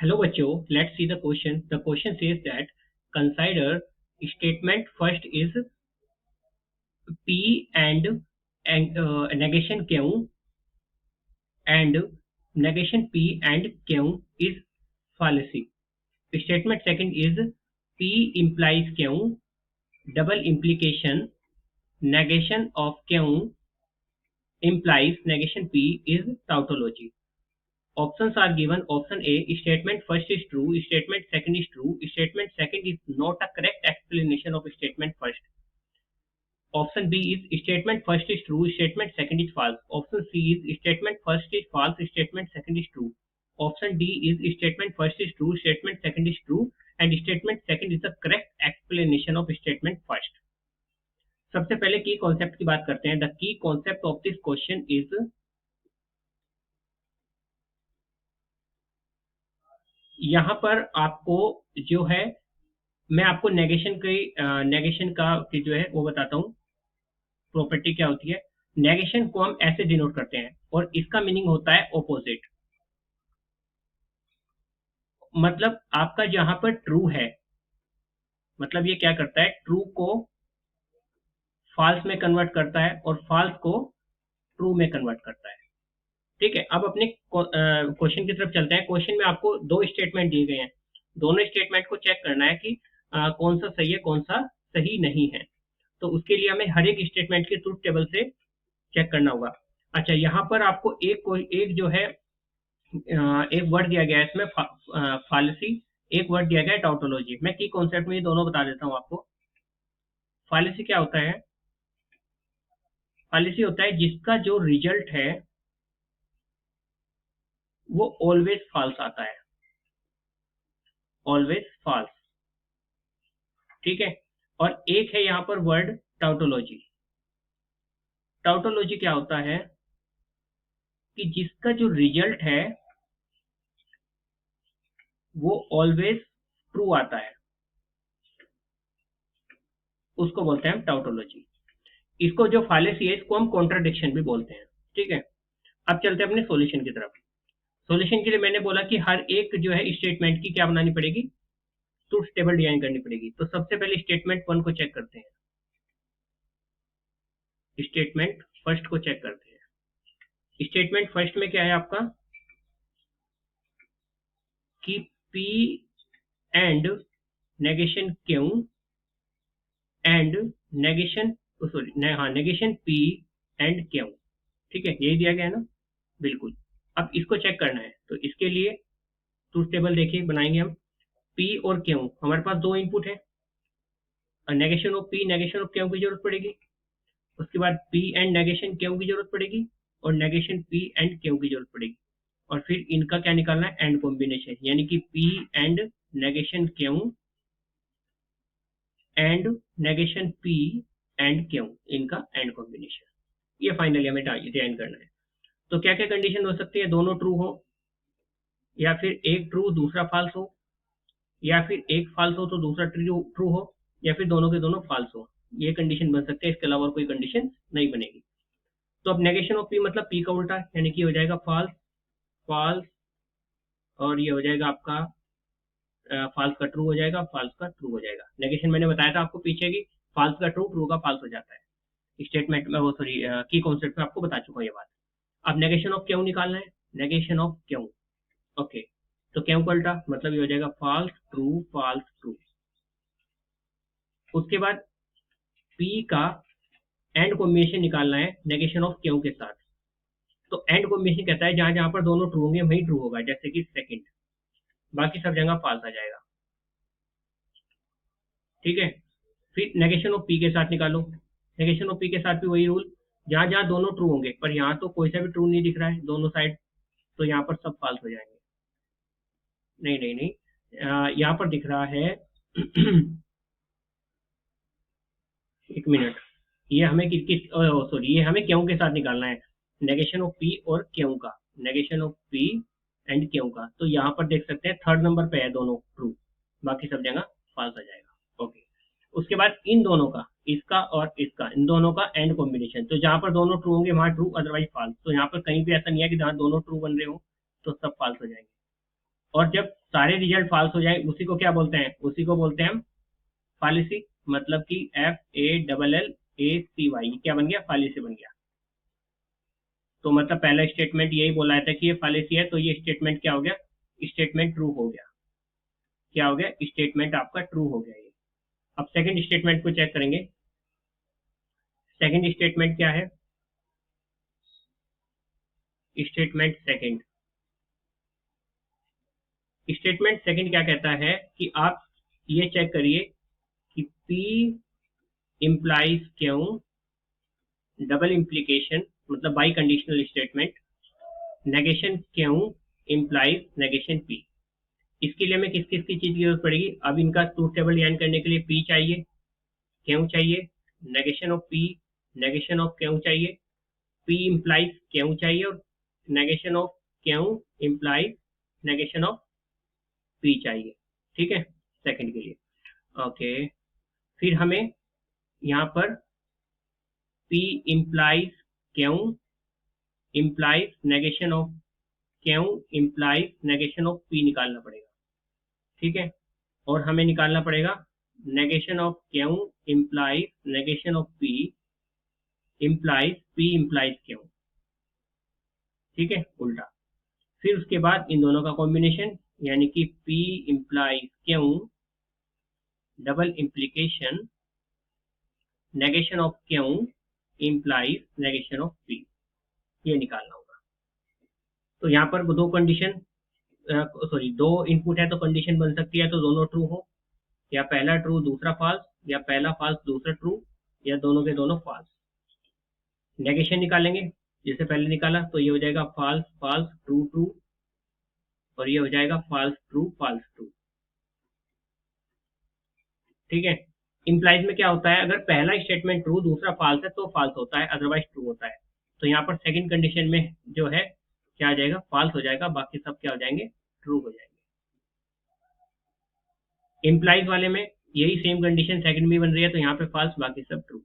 Hello बच्चों, let's see the question. The question says that consider statement first is P and negation Q and negation P and Q is fallacy. Statement second is P implies Q, double implication, negation of Q implies negation P is tautology. Options are given. Option A, statement first is true, statement second is true, statement second is not a correct explanation of statement first. Option B is statement first is true, statement second is false. Option C is statement first is false, statement second is true. Option D is statement first is true, statement second is true, and statement second is the correct explanation of statement first. सबसे पहले की concept की बात करते हैं. The key concept of this question is यहाँ पर आपको जो है, मैं आपको नेगेशन का जो है वो बताता हूँ. प्रॉपर्टी क्या होती है. नेगेशन को हम ऐसे डिनोट करते हैं और इसका मीनिंग होता है ऑपोजिट. मतलब आपका जहां पर ट्रू है, मतलब ये क्या करता है, ट्रू को फॉल्स में कन्वर्ट करता है और फॉल्स को ट्रू में कन्वर्ट करता है. ठीक है, अब अपने क्वेश्चन की तरफ चलते हैं. क्वेश्चन में आपको दो स्टेटमेंट दिए गए हैं. दोनों स्टेटमेंट को चेक करना है कि कौन सा सही है, कौन सा सही नहीं है. तो उसके लिए हमें हर एक स्टेटमेंट के ट्रूथ टेबल से चेक करना होगा. अच्छा, यहाँ पर आपको एक जो है एक वर्ड दिया गया है इसमें फालिसी, एक वर्ड दिया गया है टाउटोलॉजी. मैं की कॉन्सेप्ट में ये दोनों बता देता हूँ आपको. फालिसी क्या होता है. फालिसी होता है जिसका जो रिजल्ट है वो ऑलवेज फॉल्स आता है, ऑलवेज फॉल्स. ठीक है, और एक है यहां पर वर्ड टाउटोलॉजी. टाउटोलॉजी क्या होता है कि जिसका जो रिजल्ट है वो ऑलवेज ट्रू आता है, उसको बोलते हैं टाउटोलॉजी. इसको जो फालेसी है इसको हम कॉन्ट्राडिक्शन भी बोलते हैं. ठीक है, अब चलते हैं अपने सॉल्यूशन की तरफ. सॉल्यूशन के लिए मैंने बोला कि हर एक जो है स्टेटमेंट की क्या बनानी पड़ेगी, ट्रूथ टेबल डिजाइन करनी पड़ेगी. तो सबसे पहले स्टेटमेंट वन को चेक करते हैं, स्टेटमेंट फर्स्ट को चेक करते हैं. स्टेटमेंट फर्स्ट में क्या है आपका कि P and negation Q and negation negation P and Q. ठीक है, यही दिया गया है ना, बिल्कुल. अब इसको चेक करना है तो इसके लिए ट्रूथ टेबल देखिए बनाएंगे हम. P और Q हमारे पास दो इनपुट है, negation of P negation of Q की जरूरत पड़ेगी. उसके बाद P एंड नेगेशन Q की जरूरत पड़ेगी और नेगेशन P एंड Q की जरूरत पड़ेगी. और फिर इनका क्या निकालना है, एंड कॉम्बिनेशन, यानी कि P and negation Q and negation P and Q, इनका एंड कॉम्बिनेशन. ये फाइनली हमें डिजाइन करना है. तो क्या क्या कंडीशन हो सकती है, दोनों ट्रू हो, या फिर एक ट्रू दूसरा फॉल्स हो, या फिर एक फॉल्स हो तो दूसरा ट्रू हो, या फिर दोनों के दोनों फॉल्स हो. ये कंडीशन बन सकते हैं, इसके अलावा कोई कंडीशन नहीं बनेगी. तो अब नेगेशन ऑफ P मतलब P का उल्टा, यानी कि हो जाएगा फॉल्स, फॉल्स, और ये हो जाएगा आपका फॉल्स का ट्रू हो जाएगा, फॉल्स का ट्रू हो जाएगा. नेगेशन मैंने बताया था आपको पीछे की, फॉल्स का ट्रू, ट्रू का फॉल्स हो जाता है. स्टेटमेंट में वो सॉरी की कॉन्सेप्ट में आपको बता चुका हूँ ये बात. अब नेगेशन ऑफ Q निकालना है, नेगेशन ऑफ Q. ओके, तो Q का उल्टा मतलब ये हो जाएगा फॉल्स ट्रू फॉल्स ट्रू. उसके बाद P का एंड कॉम्बिनेशन निकालना है नेगेशन ऑफ Q के साथ. तो एंड कॉम्बिनेशन कहता है जहां जहां पर दोनों ट्रू होंगे वही ट्रू होगा, जैसे कि सेकंड, बाकी सब जगह फॉल्स आ जाएगा. ठीक है, फिर नेगेशन ऑफ P के साथ निकालो. नेगेशन ऑफ P के साथ भी वही रूल, जहां जहां दोनों ट्रू होंगे, पर यहाँ तो कोई सा भी ट्रू नहीं दिख रहा है दोनों साइड, तो यहाँ पर सब फॉल्स हो जाएंगे. नहीं नहीं नहीं, यहाँ पर दिख रहा है एक मिनट, ये हमें किस सॉरी ये हमें Q के साथ निकालना है, नेगेशन ऑफ P और Q का, negation of P and Q का. तो यहाँ पर देख सकते हैं थर्ड नंबर पे है दोनों ट्रू, बाकी सब जगह फॉल्स आ जाएगा. ओके, उसके बाद इन दोनों का, इसका और इसका, इन दोनों का एंड कॉम्बिनेशन. तो जहां पर दोनों ट्रू होंगे वहां ट्रू, अदरवाइज फॉल्स. तो यहाँ पर कहीं भी ऐसा नहीं है कि जहां दोनों ट्रू बन रहे हो तो सब फॉल्स हो जाएंगे. और जब सारे रिजल्ट फॉल्स हो जाए उसी को क्या बोलते हैं, उसी को बोलते हैं हम फॉलिसी। मतलब कि FALLACY क्या बन गया, फॉलिसी बन गया। तो मतलब पहला स्टेटमेंट यही बोला था कि ये फॉलिसी है, तो ये स्टेटमेंट क्या हो गया, स्टेटमेंट ट्रू हो गया। क्या हो गया, स्टेटमेंट आपका ट्रू हो गया ये। अब सेकंड स्टेटमेंट को चेक करेंगे। सेकंड स्टेटमेंट क्या है, स्टेटमेंट सेकंड। स्टेटमेंट सेकंड क्या कहता है कि आप ये चेक करिए कि P implies Q, double implication मतलब biconditional statement, negation Q implies negation P। इसके लिए हमें किस किस की चीज की जरूरत पड़ेगी, अब इनका ट्रूथ टेबल डिजाइन करने के लिए P चाहिए, Q चाहिए, negation of P, negation of Q चाहिए, P implies Q चाहिए, और negation of Q implies negation of P चाहिए। ठीक है, सेकंड के लिए। ओके, फिर हमें यहाँ पर P implies Q implies negation of Q implies negation of P निकालना पड़ेगा। ठीक है, और हमें निकालना पड़ेगा negation of Q implies negation of P implies P implies Q। ठीक है, उल्टा। फिर उसके बाद इन दोनों का कॉम्बिनेशन, यानी कि P implies Q double implication negation of Q implies negation of P, ये निकालना होगा। तो यहाँ पर दो कंडीशन, सॉरी दो इनपुट है तो कंडीशन बन सकती है तो दोनों ट्रू हो, या पहला ट्रू दूसरा फॉल्स, या पहला फॉल्स दूसरा ट्रू, या दोनों के दोनों फॉल्स। नेगेशन निकालेंगे, जैसे पहले निकाला तो ये हो जाएगा फॉल्स फॉल्स ट्रू ट्रू, और ये हो जाएगा फॉल्स ट्रू फॉल्स ट्रू। ठीक है, इंप्लाइज में क्या होता है, अगर पहला स्टेटमेंट ट्रू दूसरा फॉल्स है तो फॉल्स होता है, अदरवाइज ट्रू होता है। तो यहाँ पर सेकंड कंडीशन में जो है क्या आ जाएगा, फॉल्स हो जाएगा, बाकी सब क्या हो जाएंगे, ट्रू हो जाएंगे। इंप्लाइज वाले में यही सेम कंडीशन सेकंड में बन रही है, तो यहाँ पे फॉल्स बाकी सब ट्रू।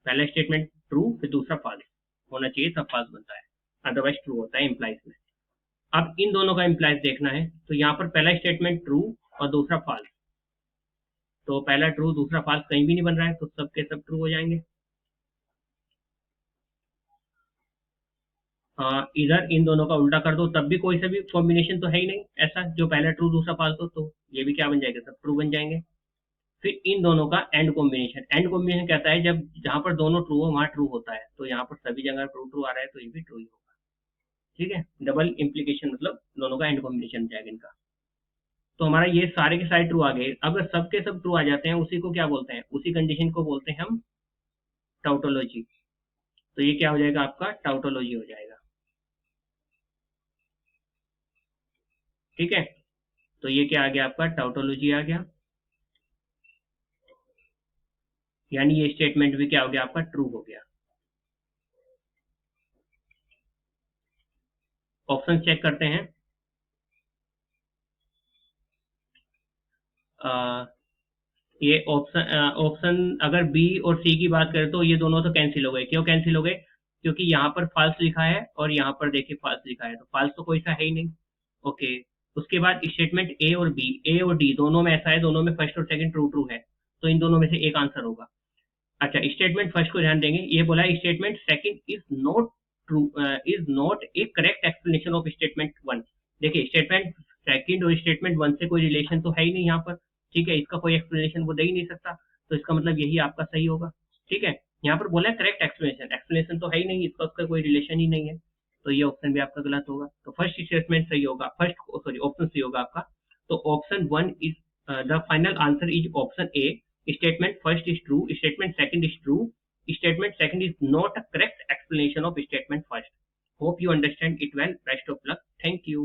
पहला स्टेटमेंट ट्रू फिर दूसरा फॉल्स होना चाहिए तब फॉल्स बनता है, अदरवाइज ट्रू होता है इंप्लाइज में। अब इन दोनों का इंप्लाइज देखना है, तो यहाँ पर पहला स्टेटमेंट ट्रू और दूसरा फॉल्स, तो पहला ट्रू दूसरा फॉल्स कहीं भी नहीं बन रहा है, तो सब के सब ट्रू हो जाएंगे। इधर इन दोनों का उल्टा कर दो तब भी कोई सा भी कॉम्बिनेशन तो है ही नहीं ऐसा जो पहला ट्रू दूसरा फॉल्स हो, तो ये भी क्या बन जाएगा, सब ट्रू बन जाएंगे। फिर इन दोनों का एंड कॉम्बिनेशन, एंड कॉम्बिनेशन कहता है जब जहां पर दोनों ट्रू हो वहां ट्रू होता है, तो यहाँ पर सभी जगह ट्रू ट्रू आ रहा है तो ये भी ट्रू ही होगा। ठीक है, डबल इम्प्लीकेशन मतलब दोनों का एंड कॉम्बिनेशन जाएगा इनका। तो हमारा ये सारे के सारे ट्रू आ गए। अगर सबके सब ट्रू आ जाते हैं उसी को क्या बोलते हैं, उसी कंडीशन को बोलते हैं हम टाउटोलॉजी। तो ये क्या हो जाएगा, आपका टाउटोलॉजी हो जाएगा। ठीक है, तो ये क्या आ गया, आपका टाउटोलॉजी आ गया, यानी ये स्टेटमेंट भी क्या हो गया, आपका ट्रू हो गया। ऑप्शन चेक करते हैं। ये ऑप्शन अगर बी और सी की बात करें तो ये दोनों तो कैंसिल हो गए। क्यों कैंसिल हो गए, क्योंकि यहाँ पर फॉल्स लिखा है और यहाँ पर देखिए फॉल्स लिखा है, तो फॉल्स तो कोई सा है ही नहीं। ओके, उसके बाद स्टेटमेंट ए और बी, ए और डी दोनों में ऐसा है, दोनों में फर्स्ट और सेकंड ट्रू ट्रू है, तो इन दोनों में से एक आंसर होगा। अच्छा, स्टेटमेंट फर्स्ट को ध्यान देंगे, ये बोला है statement second is not true, is not A correct explanation of statement one. देखिए स्टेटमेंट सेकंड और स्टेटमेंट वन से कोई रिलेशन तो है ही नहीं यहाँ पर। ठीक है, इसका कोई एक्सप्लेनेशन वो दे ही नहीं सकता, तो इसका मतलब यही आपका सही होगा। ठीक है, यहाँ पर बोला है करेक्ट एक्सप्लेनेशन, एक्सप्लेनेशन तो है ही नहीं, इसका उसका कोई रिलेशन ही नहीं है, तो ये ऑप्शन भी आपका गलत होगा। तो फर्स्ट स्टेटमेंट सही होगा, फर्स्ट सॉरी ऑप्शन सही होगा आपका। तो option one is the final answer is option A. Statement first is true, statement second is true, statement second is not a correct explanation of statement first. Hope you understand it well. Best of luck. Thank you.